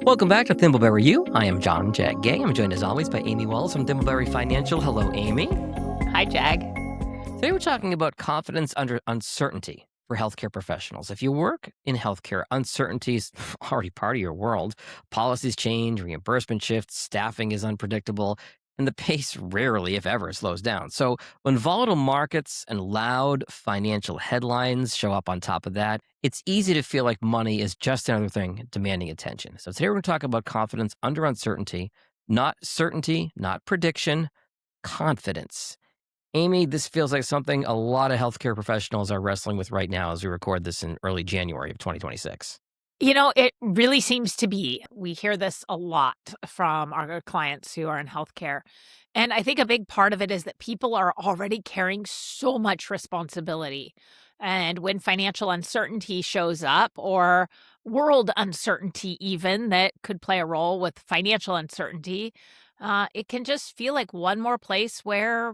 Welcome back to ThimbleberryU. I am John Jack Gay. I'm joined as always by Amy Wells from Thimbleberry Financial. Hello, Amy. Hi, Jag. Today we're talking about confidence under uncertainty for healthcare professionals. If you work in healthcare, uncertainty is already part of your world. Policies change, reimbursement shifts, staffing is unpredictable, and the pace rarely, if ever, slows down. So when volatile markets and loud financial headlines show up on top of that, it's easy to feel like money is just another thing demanding attention. So today we're going to talk about confidence under uncertainty, not certainty, not prediction, confidence. Amy, this feels like something a lot of healthcare professionals are wrestling with right now as we record this in early January of 2026. It really seems to be. We hear this a lot from our clients who are in healthcare. And I think a big part of it is that people are already carrying so much responsibility. And when financial uncertainty shows up, or world uncertainty even that could play a role with financial uncertainty, it can just feel like one more place where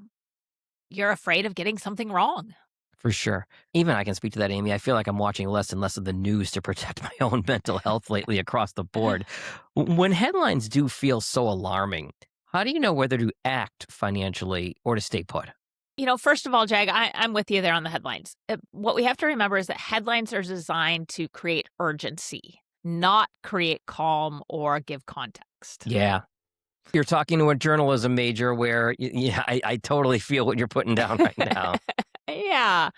you're afraid of getting something wrong. For sure. Even I can speak to that, Amy. I feel like I'm watching less and less of the news to protect my own mental health lately across the board. When headlines do feel so alarming, how do you know whether to act financially or to stay put? First of all, Jag, I'm with you there on the headlines. What we have to remember is that headlines are designed to create urgency, not create calm or give context. Yeah. You're talking to a journalism major where, I totally feel what you're putting down right now. Yeah.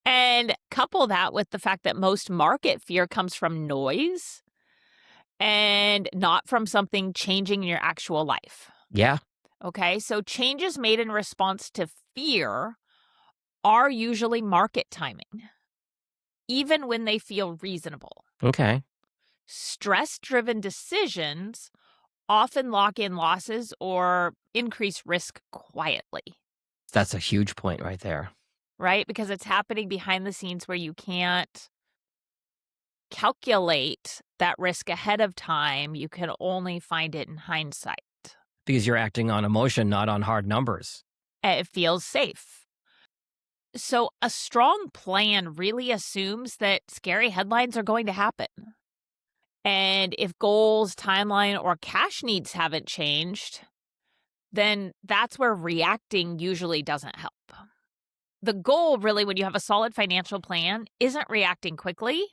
And couple that with the fact that most market fear comes from noise and not from something changing in your actual life. Yeah. Okay. So changes made in response to fear are usually market timing, even when they feel reasonable. Okay. Stress-driven decisions often lock in losses or increase risk quietly, That's a huge point right there. right? Because it's happening behind the scenes where you can't calculate that risk ahead of time. You can only find it in hindsight. Because you're acting on emotion, not on hard numbers. It feels safe. So a strong plan really assumes that scary headlines are going to happen. And if goals, timeline, or cash needs haven't changed, then that's where reacting usually doesn't help. The goal, really, when you have a solid financial plan, isn't reacting quickly.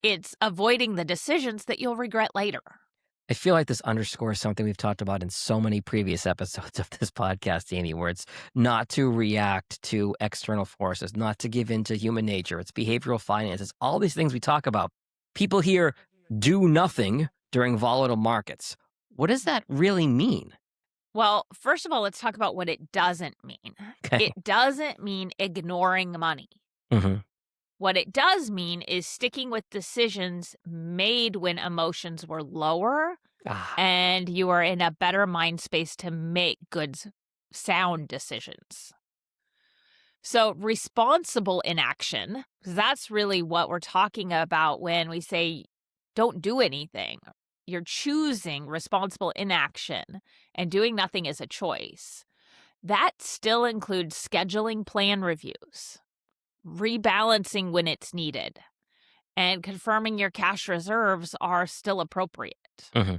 It's avoiding the decisions that you'll regret later. I feel like this underscores something we've talked about in so many previous episodes of this podcast, Amy, where it's not to react to external forces, not to give in to human nature. It's behavioral finance. It's all these things we talk about. People here do nothing during volatile markets. What does that really mean? Well, first of all, let's talk about what it doesn't mean. Okay. It doesn't mean ignoring money. Mm-hmm. What it does mean is sticking with decisions made when emotions were lower and you are in a better mind space to make good, sound decisions. So responsible inaction, because that's really what we're talking about when we say don't do anything. You're choosing responsible inaction, and doing nothing is a choice. That still includes scheduling plan reviews, rebalancing when it's needed, and confirming your cash reserves are still appropriate. Mm-hmm.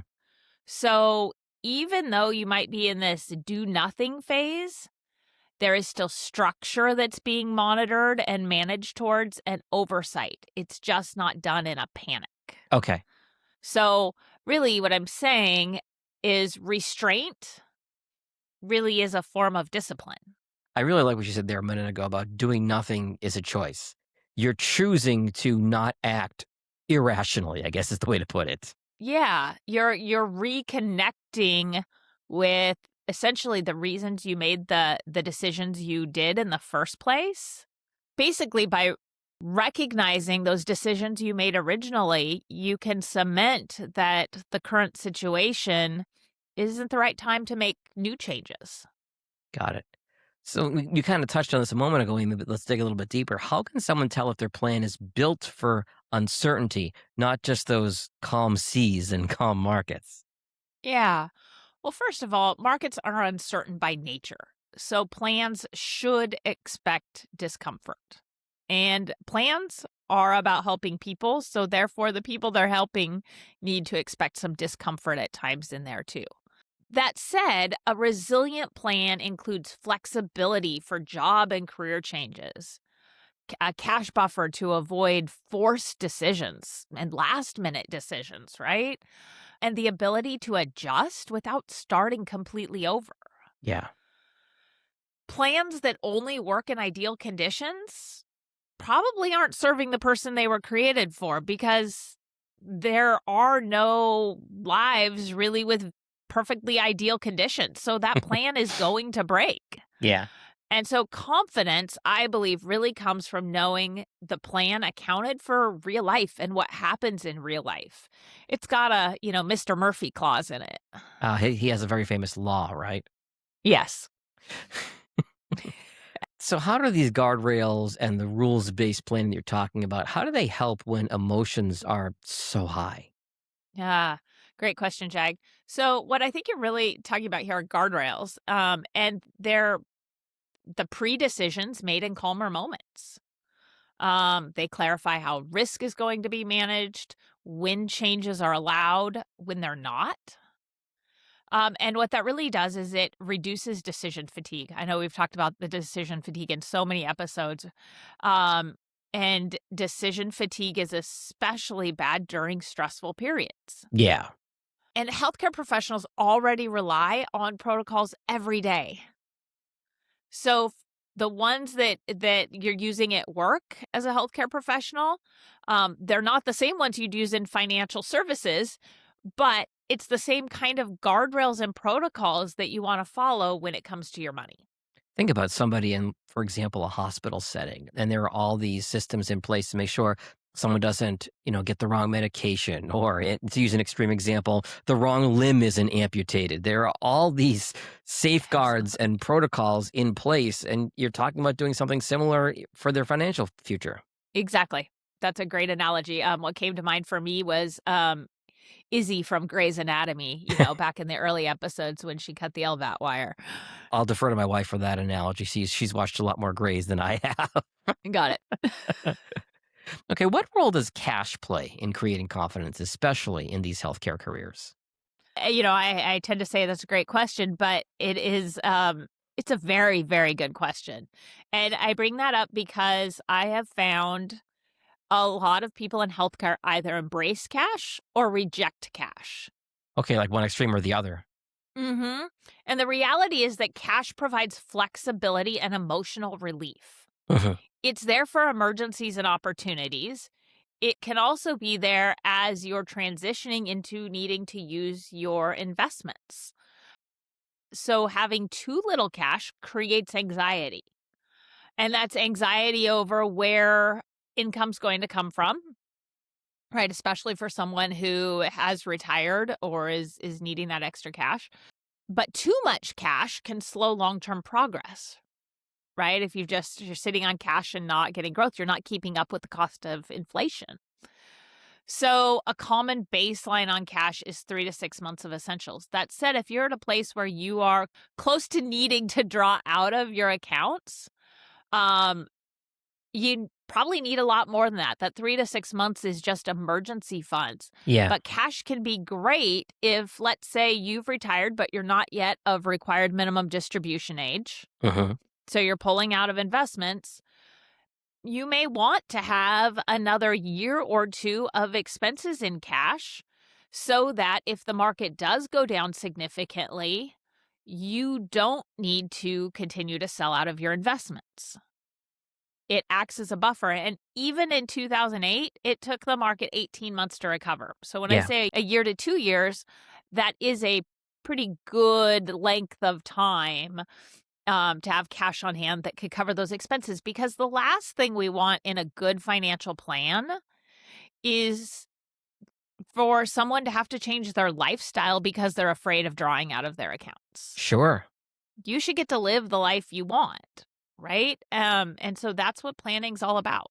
So even though you might be in this do nothing phase, there is still structure that's being monitored and managed towards an oversight. It's just not done in a panic. Okay. So really what I'm saying is restraint really is a form of discipline. I really like what you said there a minute ago about doing nothing is a choice. You're choosing to not act irrationally, I guess is the way to put it. Yeah, you're reconnecting with essentially the reasons you made the decisions you did in the first place. Basically, by recognizing those decisions you made originally, you can cement that the current situation isn't the right time to make new changes. Got it. So you kind of touched on this a moment ago, Amy, but let's dig a little bit deeper. How can someone tell if their plan is built for uncertainty, not just those calm seas and calm markets? Yeah. Well, first of all, markets are uncertain by nature, so plans should expect discomfort. And plans are about helping people. So therefore, the people they're helping need to expect some discomfort at times in there too. That said, a resilient plan includes flexibility for job and career changes, a cash buffer to avoid forced decisions and last minute decisions, right? And the ability to adjust without starting completely over. Yeah. Plans that only work in ideal conditions probably aren't serving the person they were created for, because there are no lives really with perfectly ideal conditions. So that plan is going to break. Yeah. And so confidence, I believe, really comes from knowing the plan accounted for real life and what happens in real life. It's got a, Mr. Murphy clause in it. He has a very famous law, right? Yes. So how do these guardrails and the rules-based planning you're talking about, how do they help when emotions are so high? Yeah. Great question, Jag. So what I think you're really talking about here are guardrails. And they're the pre-decisions made in calmer moments. They clarify how risk is going to be managed, when changes are allowed, when they're not. And what that really does is it reduces decision fatigue. I know we've talked about the decision fatigue in so many episodes. And decision fatigue is especially bad during stressful periods. Yeah. And healthcare professionals already rely on protocols every day. So the ones that you're using at work as a healthcare professional, they're not the same ones you'd use in financial services, but it's the same kind of guardrails and protocols that you want to follow when it comes to your money. Think about somebody in, for example, a hospital setting, and there are all these systems in place to make sure someone doesn't, get the wrong medication, or to use an extreme example, the wrong limb isn't amputated. There are all these safeguards and protocols in place, and you're talking about doing something similar for their financial future. Exactly. That's a great analogy. What came to mind for me was Izzy from Grey's Anatomy, back in the early episodes when she cut the LVAT wire. I'll defer to my wife for that analogy. She's watched a lot more Grays than I have. Got it. Okay, what role does cash play in creating confidence, especially in these healthcare careers? I tend to say that's a great question, but it's a very, very good question. And I bring that up because I have found a lot of people in healthcare either embrace cash or reject cash. Okay, like one extreme or the other. Mm-hmm. And the reality is that cash provides flexibility and emotional relief. Mhm. It's there for emergencies and opportunities. It can also be there as you're transitioning into needing to use your investments. So having too little cash creates anxiety. And that's anxiety over where income's going to come from, right? Especially for someone who has retired or is needing that extra cash. But too much cash can slow long-term progress, right? If you're sitting on cash and not getting growth, you're not keeping up with the cost of inflation. So a common baseline on cash is 3 to 6 months of essentials. That said, if you're at a place where you are close to needing to draw out of your accounts, you probably need a lot more than that. That 3 to 6 months is just emergency funds. Yeah. But cash can be great if, let's say, you've retired, but you're not yet of required minimum distribution age. Mhm. So you're pulling out of investments. You may want to have another year or two of expenses in cash so that if the market does go down significantly, you don't need to continue to sell out of your investments. It acts as a buffer. And even in 2008, it took the market 18 months to recover. So when I Yeah. say a year to 2 years, that is a pretty good length of time to have cash on hand that could cover those expenses. Because the last thing we want in a good financial plan is for someone to have to change their lifestyle because they're afraid of drawing out of their accounts. Sure. You should get to live the life you want, right? And so that's what planning's all about.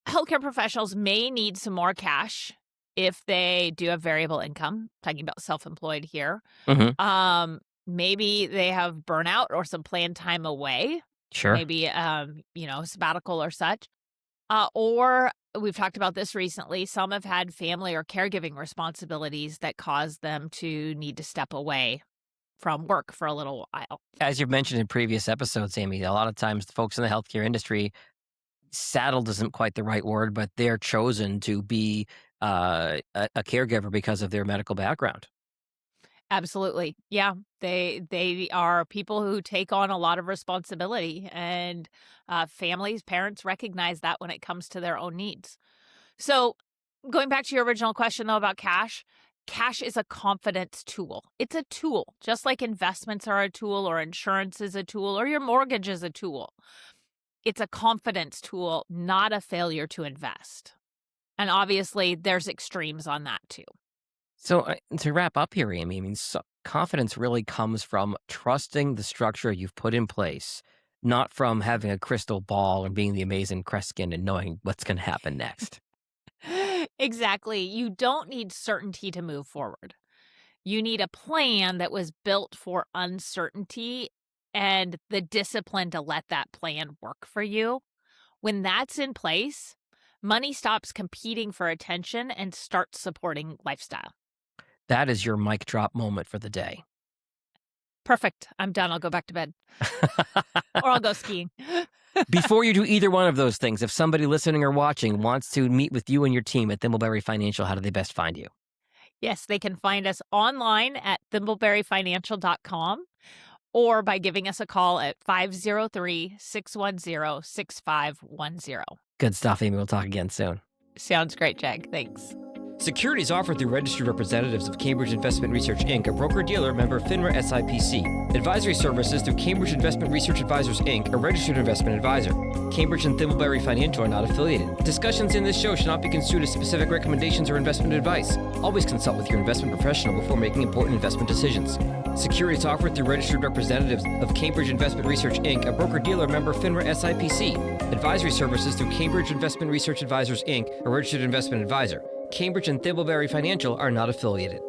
Healthcare professionals may need some more cash if they do have variable income, talking about self-employed here. Mhm. Maybe they have burnout or some planned time away. Sure. maybe, sabbatical or such. Or we've talked about this recently. Some have had family or caregiving responsibilities that cause them to need to step away from work for a little while. As you've mentioned in previous episodes, Amy, a lot of times the folks in the healthcare industry, saddled isn't quite the right word, but they're chosen to be a caregiver because of their medical background. Absolutely. Yeah. They are people who take on a lot of responsibility, and families, parents recognize that when it comes to their own needs. So, going back to your original question though about cash, cash is a confidence tool. It's a tool, just like investments are a tool, or insurance is a tool, or your mortgage is a tool. It's a confidence tool, not a failure to invest. And obviously, there's extremes on that too. So to wrap up here, Amy, confidence really comes from trusting the structure you've put in place, not from having a crystal ball and being the amazing Kreskin and knowing what's going to happen next. Exactly. You don't need certainty to move forward. You need a plan that was built for uncertainty and the discipline to let that plan work for you. When that's in place, money stops competing for attention and starts supporting lifestyle. That is your mic drop moment for the day. Perfect. I'm done. I'll go back to bed. Or I'll go skiing. Before you do either one of those things, if somebody listening or watching wants to meet with you and your team at Thimbleberry Financial, how do they best find you? Yes, they can find us online at ThimbleberryFinancial.com or by giving us a call at 503-610-6510. Good stuff, Amy. We'll talk again soon. Sounds great, Jag. Thanks. Securities offered through registered representatives of Cambridge Investment Research, Inc., a broker-dealer member FINRA SIPC. Advisory services through Cambridge Investment Research Advisors, Inc., a registered investment advisor. Cambridge and Thimbleberry Financial are not affiliated. Discussions in this show should not be construed as specific recommendations or investment advice. Always consult with your investment professional before making important investment decisions. Securities offered through registered representatives of Cambridge Investment Research, Inc., a broker-dealer member FINRA SIPC. Advisory services through Cambridge Investment Research Advisors, Inc., a registered investment advisor. Cambridge and Thimbleberry Financial are not affiliated.